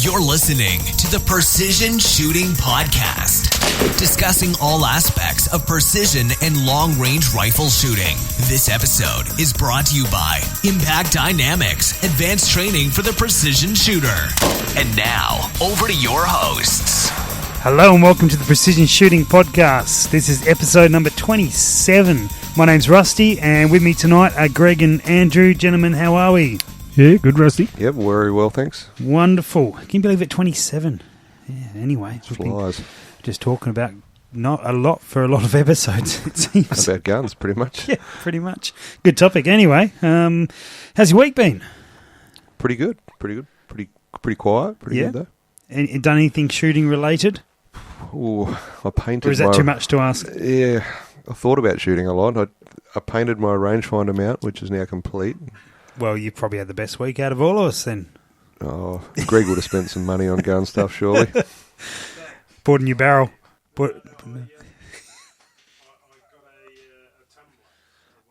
You're listening to the Precision Shooting Podcast, discussing all aspects of precision and long-range rifle shooting. This episode is brought to you by Impact Dynamics, advanced training for the precision shooter. And now, over to your hosts. Hello and welcome to the Precision Shooting Podcast. This is episode number 27. My name's Rusty, and with me tonight are Greg and Andrew. Gentlemen, how are we? Yeah, good, Rusty. Yep, very well, thanks. Wonderful. Can you believe it, 27? Yeah, anyway. It flies. Just talking about not a lot for a lot of episodes, it seems. About guns, pretty much. Yeah, pretty much. Good topic anyway. How's your week been? Pretty good. Pretty quiet. Pretty good, though. And done anything shooting related? Ooh, I painted Or is that too much to ask? Yeah, I thought about shooting a lot. I painted my rangefinder mount, which is now complete. Well, you probably had the best week out of all of us then. Oh, Greg would have spent some money on gun stuff, surely. Bought a new barrel.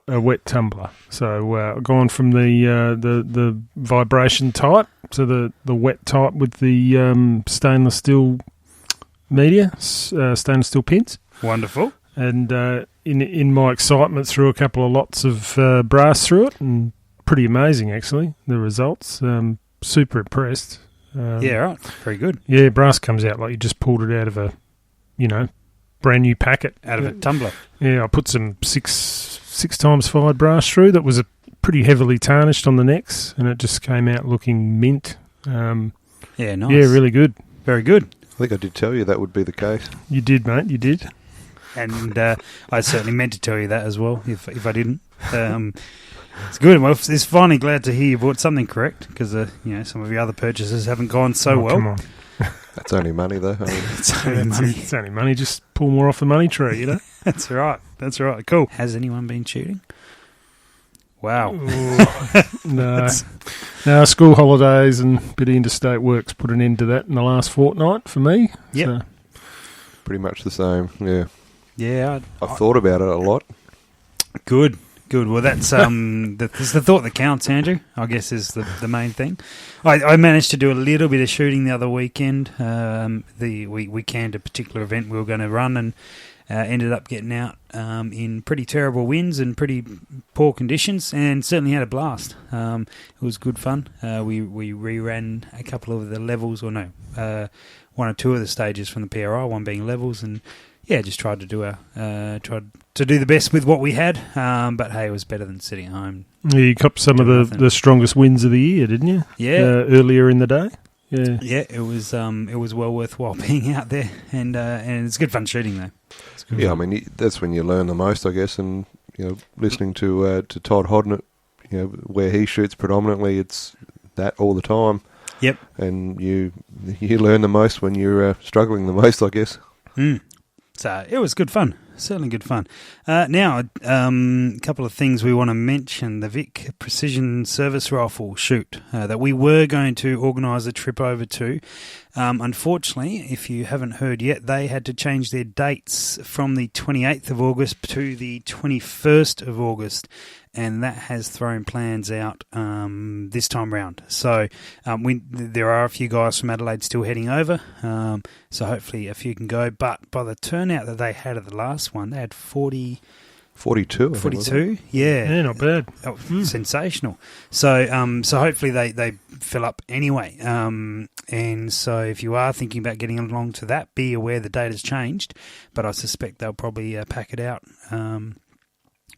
A wet tumbler. So gone from the vibration type to the wet type with the stainless steel media, stainless steel pins. Wonderful. And in my excitement, threw a couple of lots of brass through it, and pretty amazing actually, the results. Super impressed. Yeah, right. Very good. Yeah, brass comes out like you just pulled it out of a, brand new packet. Out of a tumbler. Yeah, I put some six times fired brass through that was pretty heavily tarnished on the necks, and it just came out looking mint. Yeah, nice. Yeah, really good. Very good. I think I did tell you that would be the case. You did, mate, you did. And I certainly meant to tell you that as well, if I didn't. It's good. Well, it's finally glad to hear you bought something correct, because some of your other purchases haven't gone so well. Come on. That's only money, though. It's only money. It's only money. Just pull more off the money tree, That's right. That's right. Cool. Has anyone been shooting? Wow. No. School holidays and a bit of interstate work's put an end to that in the last fortnight for me. Yep. So. Pretty much the same, yeah. Yeah. I've thought about it a lot. Good. Well, that's that's the thought that counts, Andrew, I guess, is the main thing. I managed to do a little bit of shooting the other weekend. We canned a particular event we were going to run, and ended up getting out in pretty terrible winds and pretty poor conditions, and certainly had a blast. It was good fun. We reran a couple of the levels, one or two of the stages from the PRI, one being levels, and just tried to do the best with what we had. But hey, it was better than sitting at home. Yeah, you copped some of the strongest winds of the year, didn't you? Yeah, earlier in the day. Yeah, yeah, it was well worthwhile being out there, and it's good fun shooting though. Yeah, fun. I mean that's when you learn the most, I guess, and listening to Todd Hodnett, where he shoots predominantly, it's that all the time. Yep, and you learn the most when you're struggling the most, I guess. So it was good fun. Certainly good fun. Now, a couple of things we want to mention. The Vic Precision Service Rifle shoot that we were going to organise a trip over to. Unfortunately, if you haven't heard yet, they had to change their dates from the 28th of August to the 21st of August. And that has thrown plans out this time round. So there are a few guys from Adelaide still heading over. So hopefully a few can go. But by the turnout that they had at the last one, they had 42. 42, yeah. Yeah, not bad. Oh, sensational. So hopefully they fill up anyway. And so if you are thinking about getting along to that, be aware the date has changed. But I suspect they'll probably pack it out.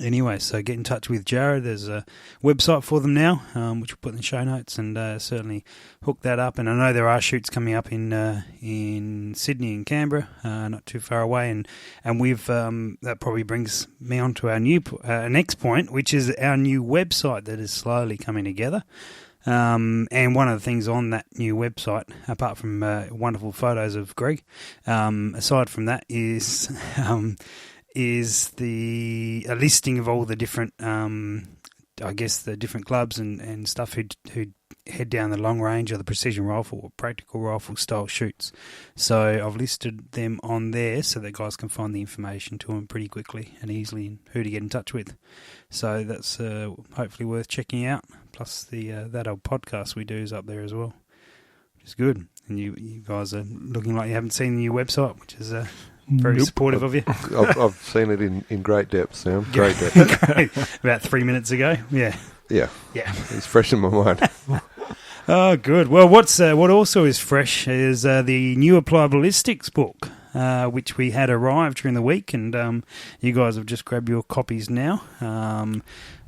Anyway, so get in touch with Jared. There's a website for them now, which we'll put in the show notes, and certainly hook that up. And I know there are shoots coming up in Sydney and Canberra, not too far away. And we've that probably brings me on to our new next point, which is our new website that is slowly coming together. And one of the things on that new website, apart from wonderful photos of Greg, aside from that is a listing of all the different, the different clubs and stuff who head down the long range or the precision rifle or practical rifle style shoots. So I've listed them on there so that guys can find the information to them pretty quickly and easily, and who to get in touch with. So that's hopefully worth checking out. Plus the that old podcast we do is up there as well, which is good. And you guys are looking like you haven't seen the new website, which is very supportive of you. I've seen it in great depth, Sam. Great depth. Great. About 3 minutes ago. Yeah. Yeah. Yeah. It's fresh in my mind. Oh, good. Well, what also is fresh is the new Applied Ballistics book, which we had arrived during the week, and you guys have just grabbed your copies now.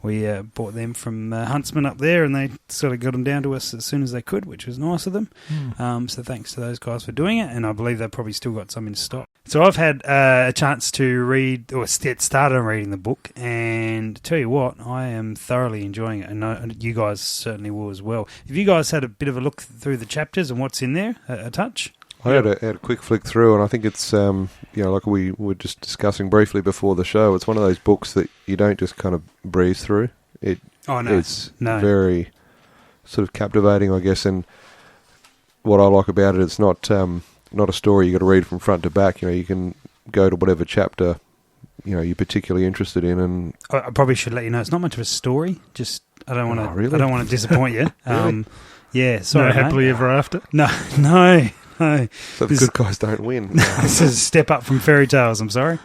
We bought them from Huntsman up there, and they sort of got them down to us as soon as they could, which was nice of them. So thanks to those guys for doing it, and I believe they've probably still got some in stock. So I've had a chance to read, or started on reading the book, and to tell you what, I am thoroughly enjoying it, and you guys certainly will as well. Have you guys had a bit of a look through the chapters and what's in there, a touch? I had a quick flick through, and I think it's, like we were just discussing briefly before the show, it's one of those books that you don't just kind of breeze through. It's very sort of captivating, I guess, and what I like about it, it's not a story you got to read from front to back. You can go to whatever chapter you're particularly interested in, and I probably should let you know it's not much of a story. Just I don't want to. Really? I don't want to disappoint you. Really? Yeah, sorry. No happily ever after. No. So the good guys don't win. This is a step up from fairy tales. I'm sorry.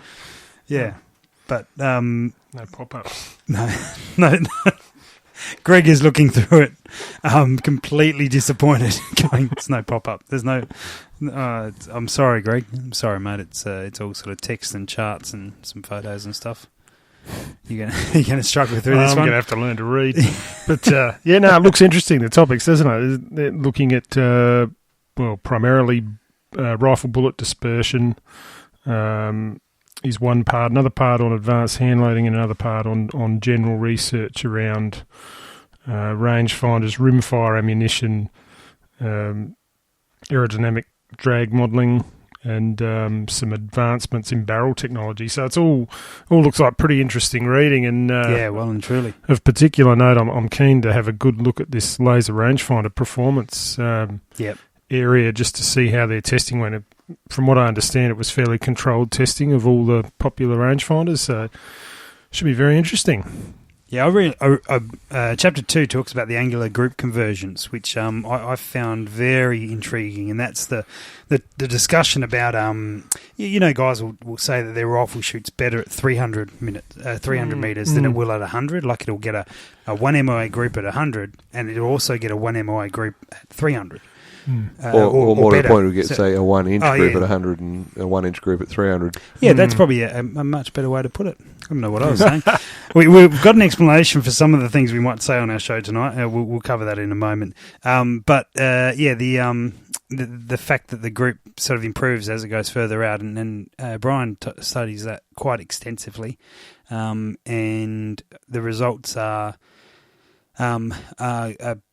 Yeah, but No pop-ups. no. Greg is looking through it, completely disappointed. Going, it's no pop-up. There's no. I'm sorry, Greg. I'm sorry, mate. It's all sort of text and charts and some photos and stuff. You're gonna struggle through this one. I'm gonna have to learn to read. But it looks interesting. The topics, doesn't it? They're looking at primarily rifle bullet dispersion. Is one part, another part on advanced hand loading, and another part on general research around rangefinders, rimfire ammunition, aerodynamic drag modelling, and some advancements in barrel technology. So it's all looks like pretty interesting reading. And well and truly. Of particular note, I'm keen to have a good look at this laser rangefinder performance area just to see how their testing went. From what I understand, it was fairly controlled testing of all the popular rangefinders, so it should be very interesting. Yeah, I read chapter 2 talks about the angular group conversions, which I found very intriguing, and that's the discussion about guys will say that their rifle shoots better at 300 meters than it will at 100. Like it'll get a 1 MOA group at 100, and it'll also get a 1 MOA group at 300. Or more to the better. point, we get, say, a 1-inch group at 100 and a 1-inch group at 300. Yeah, that's probably a much better way to put it. I don't know what I was saying. We've got an explanation for some of the things we might say on our show tonight. We'll cover that in a moment. The fact that the group sort of improves as it goes further out, and Brian studies that quite extensively, and the results are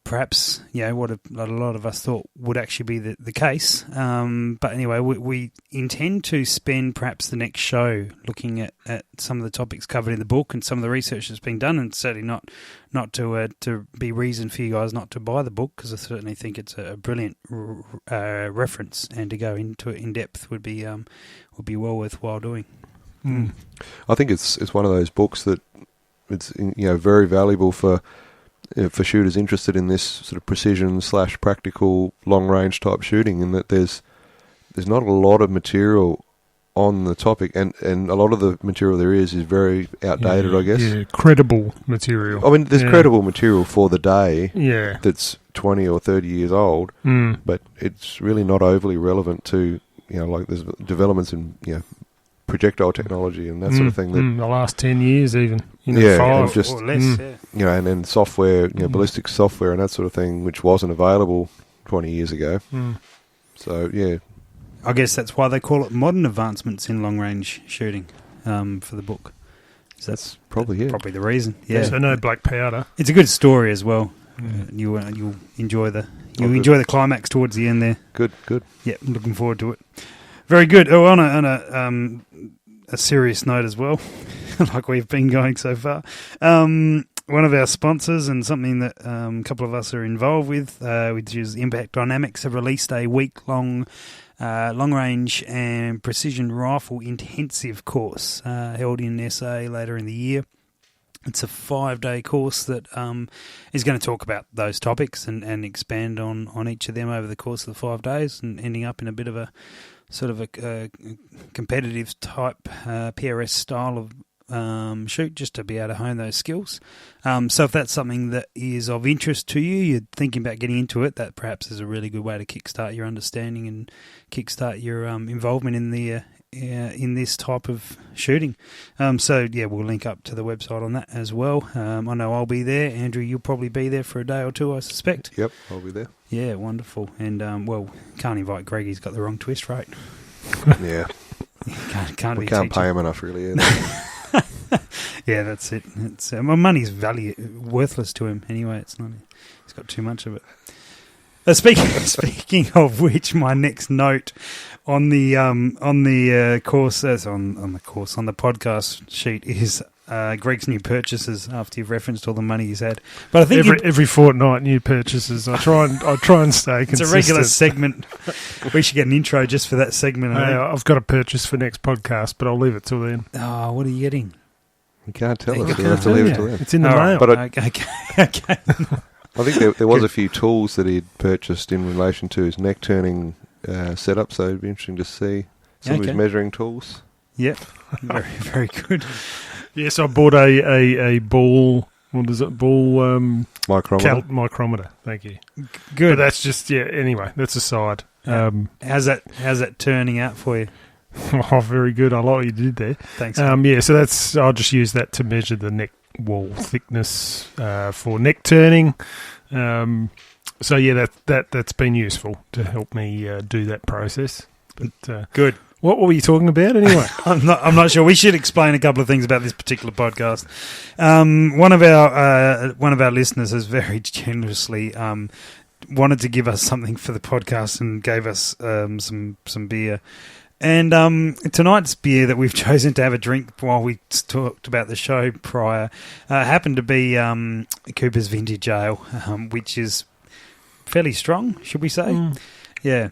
perhaps what a lot of us thought would actually be the case. But anyway, we intend to spend perhaps the next show looking at some of the topics covered in the book and some of the research that's being done, and certainly not to be reason for you guys not to buy the book, because I certainly think it's a brilliant reference, and to go into it in depth would be well worthwhile doing. I think it's one of those books that it's very valuable for shooters interested in this sort of precision / practical long range type shooting, in that there's not a lot of material on the topic, and a lot of the material there is very outdated, I guess. Yeah, credible material. I mean, there's credible material for the day. Yeah, that's 20 or 30 years old, but it's really not overly relevant to like there's developments in projectile technology and that sort of thing. That the last 10 years even. 5 and just, or less. And then software, ballistics software and that sort of thing, which wasn't available 20 years ago. So, yeah. I guess that's why they call it modern advancements in long-range shooting for the book. So that's probably the reason. Yeah. So no black powder. It's a good story as well. You'll enjoy the climax towards the end there. Good. Yeah, I'm looking forward to it. Very good. Oh, on a serious note as well, like we've been going so far. One of our sponsors, and something that a couple of us are involved with, which is Impact Dynamics, have released a week-long long-range and precision rifle intensive course held in SA later in the year. It's a 5-day course that is going to talk about those topics and expand on each of them over the course of the 5 days, and ending up in a bit of a sort of a competitive type PRS style of shoot, just to be able to hone those skills. So if that's something that is of interest to you, you're thinking about getting into it, that perhaps is a really good way to kickstart your understanding and kickstart your involvement in the in this type of shooting. So yeah, we'll link up to the website on that as well. I know I'll be there. Andrew, you'll probably be there for a day or two, I suspect. Yep, I'll be there. Yeah, wonderful. And well, can't invite Greg, he's got the wrong twist rate. Yeah. We can't pay him enough, really, either. Yeah, that's it. It's my money's worthless to him anyway. It's not. He's got too much of it. Speaking of which, my next note on the course, on the podcast sheet is Greg's new purchases. After you've referenced all the money he's had, but I think every fortnight new purchases. I try and stay consistent. It's a regular segment. We should get an intro just for that segment. I've got a purchase for next podcast, but I'll leave it till then. Oh, what are you getting? You can't tell us. You have to leave it till then. It's in the mail. But okay. I think there was a few tools that he'd purchased in relation to his neck turning setup, so it'd be interesting to see some of his measuring tools. Yep, very, very good. Yes, I bought a ball. What is it? Ball micrometer. Thank you. Good. But that's just anyway, that's a side. How's that turning out for you? Oh, very good. I like what you did there. Thanks. So I'll just use that to measure the neck wall thickness for neck turning. So yeah, that's been useful to help me do that process. But good. What were you talking about anyway? I'm not sure. We should explain a couple of things about this particular podcast. One of our listeners has very generously wanted to give us something for the podcast and gave us some beer. And tonight's beer that we've chosen to have a drink while we talked about the show prior happened to be Cooper's Vintage Ale, which is fairly strong, should we say? Mm. Yeah.